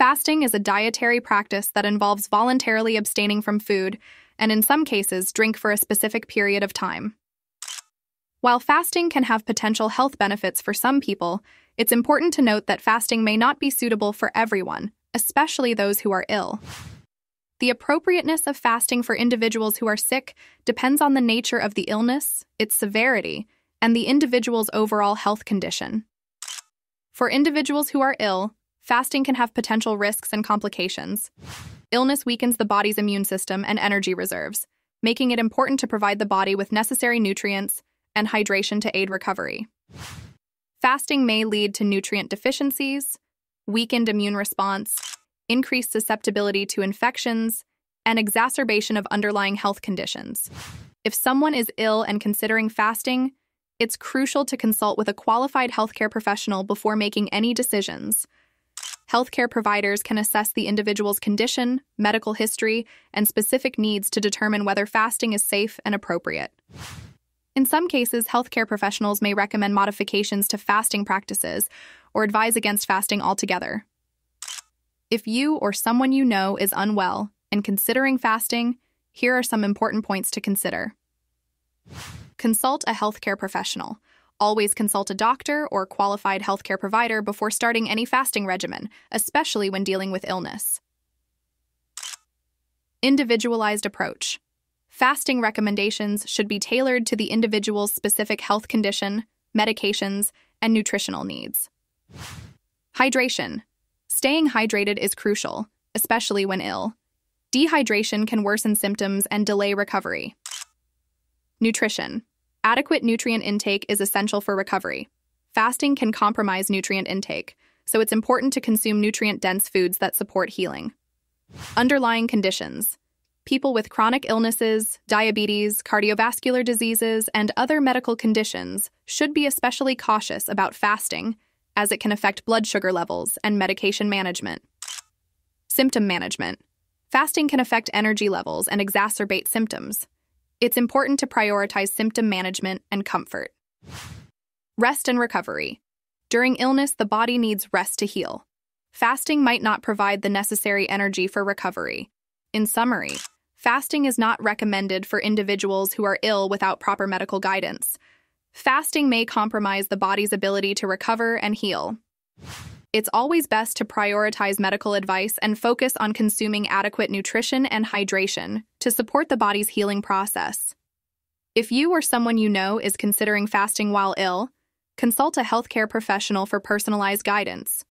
Fasting is a dietary practice that involves voluntarily abstaining from food and, in some cases, drink for a specific period of time. While fasting can have potential health benefits for some people, it's important to note that fasting may not be suitable for everyone, especially those who are ill. The appropriateness of fasting for individuals who are sick depends on the nature of the illness, its severity, and the individual's overall health condition. For individuals who are ill, fasting can have potential risks and complications. Illness weakens the body's immune system and energy reserves, making it important to provide the body with necessary nutrients and hydration to aid recovery. Fasting may lead to nutrient deficiencies, weakened immune response, increased susceptibility to infections, and exacerbation of underlying health conditions. If someone is ill and considering fasting, it's crucial to consult with a qualified healthcare professional before making any decisions. Healthcare providers can assess the individual's condition, medical history, and specific needs to determine whether fasting is safe and appropriate. In some cases, healthcare professionals may recommend modifications to fasting practices or advise against fasting altogether. If you or someone you know is unwell and considering fasting, here are some important points to consider. Consult a healthcare professional. Always consult a doctor or qualified healthcare provider before starting any fasting regimen, especially when dealing with illness. Individualized approach. Fasting recommendations should be tailored to the individual's specific health condition, medications, and nutritional needs. Hydration. Staying hydrated is crucial, especially when ill. Dehydration can worsen symptoms and delay recovery. Nutrition. Adequate nutrient intake is essential for recovery. Fasting can compromise nutrient intake, so it's important to consume nutrient-dense foods that support healing. Underlying conditions. People with chronic illnesses, diabetes, cardiovascular diseases, and other medical conditions should be especially cautious about fasting, as it can affect blood sugar levels and medication management. Symptom management. Fasting can affect energy levels and exacerbate symptoms. It's important to prioritize symptom management and comfort. Rest and recovery. During illness, the body needs rest to heal. Fasting might not provide the necessary energy for recovery. In summary, fasting is not recommended for individuals who are ill without proper medical guidance. Fasting may compromise the body's ability to recover and heal. It's always best to prioritize medical advice and focus on consuming adequate nutrition and hydration to support the body's healing process. If you or someone you know is considering fasting while ill, consult a healthcare professional for personalized guidance.